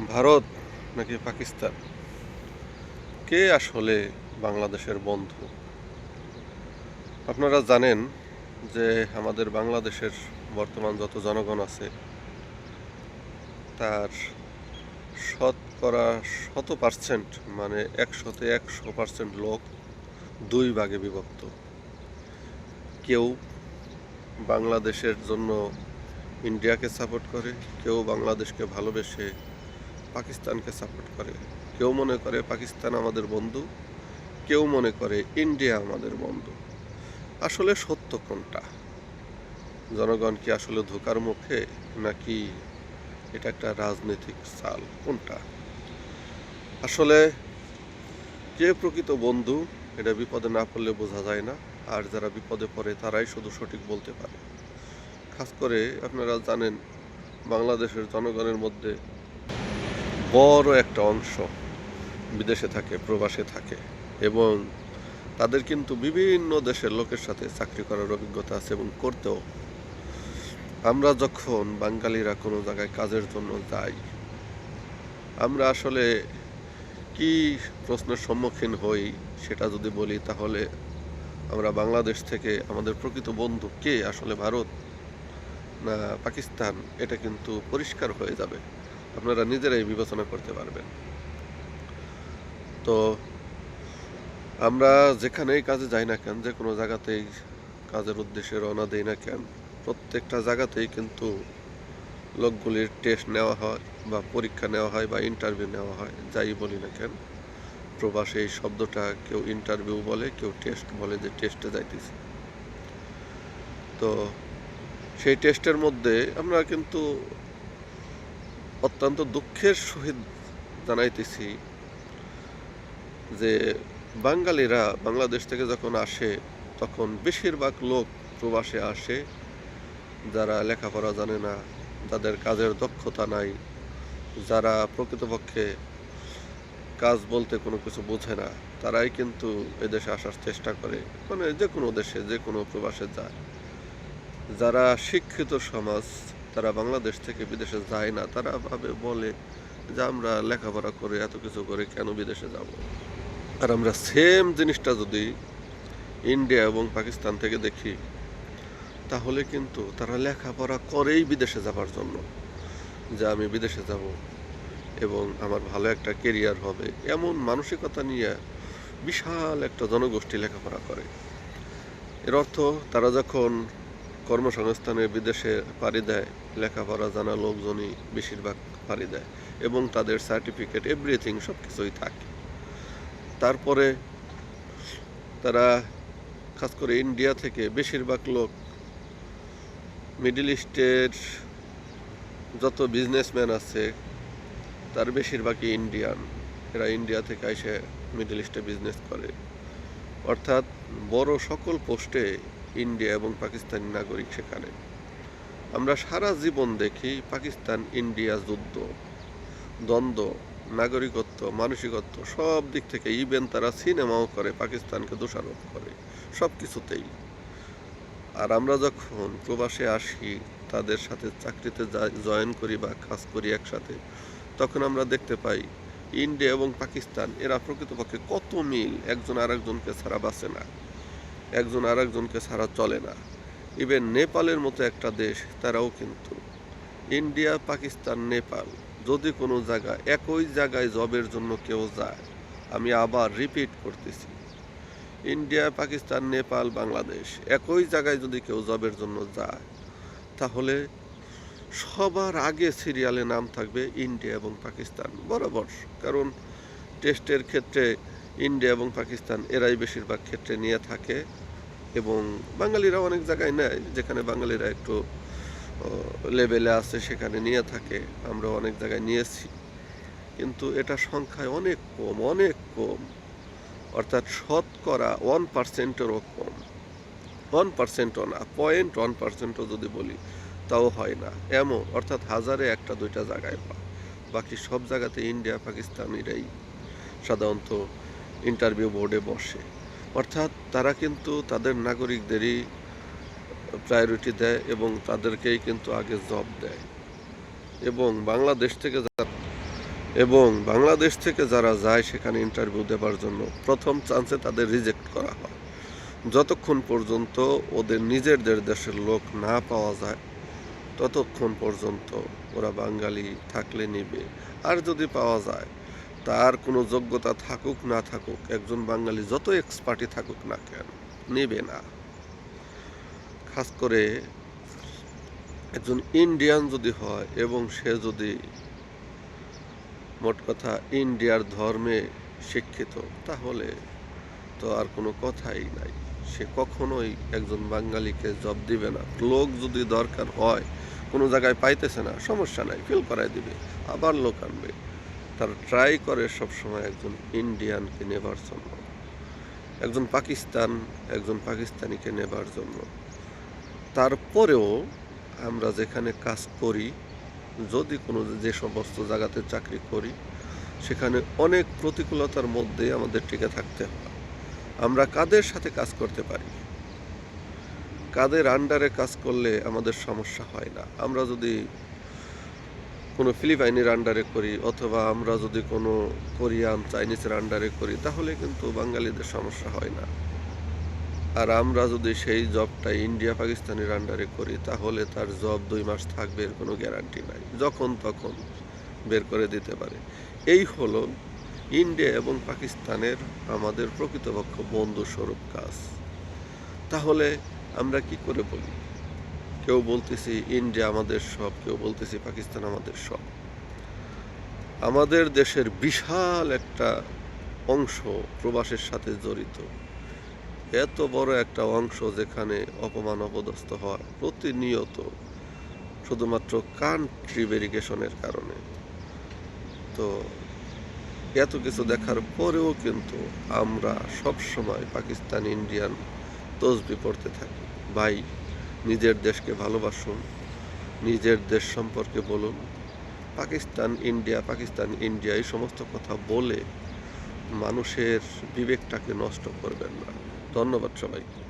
ভারত নাকি পাকিস্তান, কে আসলে বাংলাদেশের বন্ধু? আপনারা জানেন যে আমাদের বাংলাদেশের বর্তমান যত জনগণ আছে তার শতকরা 100% মানে 100% লোক দুই ভাগে বিভক্ত। কেউ বাংলাদেশের জন্য ইন্ডিয়াকে সাপোর্ট করে, কেউ বাংলাদেশকে ভালোবেসে পাকিস্তানকে সাপোর্ট করে। কেউ মনে করে পাকিস্তান আমাদের বন্ধু, কেউ মনে করে ইন্ডিয়া আমাদের বন্ধু। আসলে সত্য কোনটা? জনগণ কি আসলে ধোঁকার মুখে, নাকি এটা একটা রাজনৈতিক চাল? কোনটা আসলে কে প্রকৃত বন্ধু? এটা বিপদে না পড়লে বোঝা যায় না, আর যারা বিপদে পড়ে তারাই শুধু সঠিক বলতে পারে। খাস করে আপনারা জানেন বাংলাদেশের জনগণের মধ্যে বড় একটা অংশ বিদেশে থাকে, প্রবাসে থাকে, এবং তাদের কিন্তু বিভিন্ন দেশের লোকের সাথে চাকরি করার অভিজ্ঞতা আছে এবং করতেও। আমরা যখন বাঙালিরা কোনো জায়গায় কাজের জন্য যাই, আমরা আসলে কি প্রশ্নের সম্মুখীন হই সেটা যদি বলি, তাহলে আমরা বাংলাদেশ থেকে আমাদের প্রকৃত বন্ধু কে, আসলে ভারত না পাকিস্তান, এটা কিন্তু পরিষ্কার হয়ে যাবে। আপনারা নিজেরাই বিবেচনা করতে পারবেন। তো আমরা যেখানেই কাজে যাই না কেন, যে কোনো জায়গাতেই কাজের উদ্দেশ্যে রওনা দিই না কেন, প্রত্যেকটা জায়গাতেই কিন্তু লোকগুলির টেস্ট নেওয়া হয় বা পরীক্ষা নেওয়া হয় বা ইন্টারভিউ নেওয়া হয়, যাই বলি না কেন। প্রবাসে এই শব্দটা কেউ ইন্টারভিউ বলে, কেউ টেস্ট বলে, যে টেস্টে যাইতেছি। তো সেই টেস্টের মধ্যে আমরা কিন্তু অত্যন্ত দুঃখের সহিত জানাইতেছি যে বাঙালিরা বাংলাদেশ থেকে যখন আসে, তখন বেশিরভাগ লোক প্রবাসে আসে যারা লেখাপড়া জানে না, যাদের কাজের দক্ষতা নাই, যারা প্রকৃতপক্ষে কাজ বলতে কোনো কিছু বোঝে না, তারাই কিন্তু এদেশে আসার চেষ্টা করে। মানে যে কোনো দেশে, যে কোনো প্রবাসে যায়। যারা শিক্ষিত সমাজ, তারা বাংলাদেশ থেকে বিদেশে যায় না। তারা বলে যে আমরা লেখাপড়া করে এত কিছু করে কেন বিদেশে যাব। আর আমরা সেম জিনিসটা যদি ইন্ডিয়া এবং পাকিস্তান থেকে দেখি, তাহলে কিন্তু তারা লেখাপড়া করেই বিদেশে যাবার জন্য, যে আমি বিদেশে যাব এবং আমার ভালো একটা কেরিয়ার হবে, এমন মানসিকতা নিয়ে বিশাল একটা জনগোষ্ঠী লেখাপড়া করে। এর অর্থ তারা যখন কর্মসংস্থানে বিদেশে পাড়ি দেয়, লেখাপড়া জানা লোকজনই বেশিরভাগ পাড়ি দেয় এবং তাদের সার্টিফিকেট এভরিথিং সব কিছুই থাকে। তারপরে তারা খাস করে ইন্ডিয়া থেকে বেশিরভাগ লোক, মিডল ইস্টের যত বিজনেসম্যান আছে তার বেশিরভাগই ইন্ডিয়ান। এরা ইন্ডিয়া থেকে এসে মিডল ইস্টে বিজনেস করে। অর্থাৎ বড় সকল পোস্টে ইন্ডিয়া এবং পাকিস্তানি নাগরিক সেখানে। আমরা সারা জীবন দেখি পাকিস্তান ইন্ডিয়া যুদ্ধ, দ্বন্দ্ব, নাগরিকত্ব, মানসিকত্ব সব দিক থেকে। ইভেন তারা সিনেমাও করে, পাকিস্তানকে দোষারোপ করে সব কিছুতেই। আর আমরা যখন প্রবাসে আসি, তাদের সাথে চাকরিতে জয়েন করি বা কাজ করি একসাথে, তখন আমরা দেখতে পাই ইন্ডিয়া এবং পাকিস্তান এরা প্রকৃতপক্ষে কত মিল। একজন আরেকজনকে ছাড়া বাঁচে না, একজন আরেকজনকে ছাড়া চলে না। ইভেন নেপালের মতো একটা দেশ, তারাও কিন্তু ইন্ডিয়া, পাকিস্তান, নেপাল যদি কোনো জায়গায়, একই জায়গায় জবের জন্য কেউ যায়, আমি আবার রিপিট করতেছি, ইন্ডিয়া, পাকিস্তান, নেপাল, বাংলাদেশ একই জায়গায় যদি কেউ জবের জন্য যায়, তাহলে সবার আগে সিরিয়ালে নাম থাকবে ইন্ডিয়া এবং পাকিস্তান বরাবর। কারণ টেস্টের ক্ষেত্রে ইন্ডিয়া এবং পাকিস্তান এরাই বেশিরভাগ ক্ষেত্রে নিয়ে থাকে, এবং বাঙালিরা অনেক জায়গায় নেয়, যেখানে বাঙালিরা একটু লেভেলে আছে সেখানে নিয়ে থাকে। আমরা অনেক জায়গায় নিয়েছি, কিন্তু এটা সংখ্যায় অনেক কম, অনেক কম। অর্থাৎ শতকরা 1%-এরও কম। 1%ও না, 0.1%ও যদি বলি তাও হয় না এমন। অর্থাৎ হাজারে একটা দুইটা জায়গায় পায়। বাকি সব জায়গাতে ইন্ডিয়া, পাকিস্তানিরাই সাধারণত ইন্টারভিউ বোর্ডে বসে। অর্থাৎ তারা কিন্তু তাদের নাগরিকদেরই প্রায়োরিটি দেয় এবং তাদেরকেই কিন্তু আগে জব দেয়। এবং বাংলাদেশ থেকে এবং বাংলাদেশ থেকে যারা যায় সেখানে ইন্টারভিউ দেবার জন্য প্রথম চান্সে তাদের রিজেক্ট করা হয়। যতক্ষণ পর্যন্ত ওদের নিজেদের দেশের লোক না পাওয়া যায় ততক্ষণ পর্যন্ত ওরা বাঙালি থাকলে নিবে। আর যদি পাওয়া যায়, তার কোনো যোগ্যতা থাকুক না থাকুক, একজন বাঙালি যত এক্সপার্টই থাকুক না কেন, নেবে না। খাস করে একজন ইন্ডিয়ান যদি হয় এবং সে যদি মোট কথা ইন্ডিয়ার ধর্মে শিক্ষিত, তাহলে তো আর কোনো কথাই নাই। সে কখনোই একজন বাঙালিকে জব দিবে না। লোক যদি দরকার হয়, কোনো জায়গায় পাইতেছে না, সমস্যা নাই, ফিল করাই দিবে, আবার লোক আনবে। তার ট্রাই করে সবসময় একজন ইন্ডিয়ানকে নেবার জন্য, একজন পাকিস্তানিকে নেবার জন্য। তারপরেও আমরা যেখানে কাজ করি, যদি কোনো যে সমস্ত জায়গাতে চাকরি করি, সেখানে অনেক প্রতিকূলতার মধ্যে আমাদের টিকে থাকতে হয়। আমরা কাদের সাথে কাজ করতে পারি, কাদের আন্ডারে কাজ করলে আমাদের সমস্যা হয় না। আমরা যদি কোনো ফিলিপাইনের আন্ডারে করি, অথবা আমরা যদি কোনো কোরিয়ান চাইনিজের আন্ডারে করি, তাহলে কিন্তু বাঙালিদের সমস্যা হয় না। আর আমরা যদি সেই জবটা ইন্ডিয়া পাকিস্তানের আন্ডারে করি, তাহলে তার জব 2 মাস থাকবে এর কোনো গ্যারান্টি নাই, যখন তখন বের করে দিতে পারে। এই হলো ইন্ডিয়া এবং পাকিস্তানের আমাদের প্রকৃতপক্ষ বন্ধু স্বরূপ কাজ। তাহলে আমরা কি করে বলি? কেউ বলতেছি ইন্ডিয়া আমাদের সব, কেউ বলতেছি পাকিস্তান আমাদের সব। আমাদের দেশের বিশাল একটা অংশ প্রবাসের সাথে জড়িত। এত বড় একটা অংশ যেখানে অপমান অপদস্থ হয় প্রতিনিয়ত, শুধুমাত্র কান্ট্রি ভেরিফিকেশনের কারণে। তো এত কিছু দেখার পরেও কিন্তু আমরা সব সময় পাকিস্তান ইন্ডিয়ান তসবি পড়তে থাকি। ভাই, নিজের দেশকে ভালোবাসুন, নিজের দেশ সম্পর্কে বলুন। পাকিস্তান ইন্ডিয়া এই সমস্ত কথা বলে মানুষের বিবেকটাকে নষ্ট করবেন না। ধন্যবাদ সবাইকে।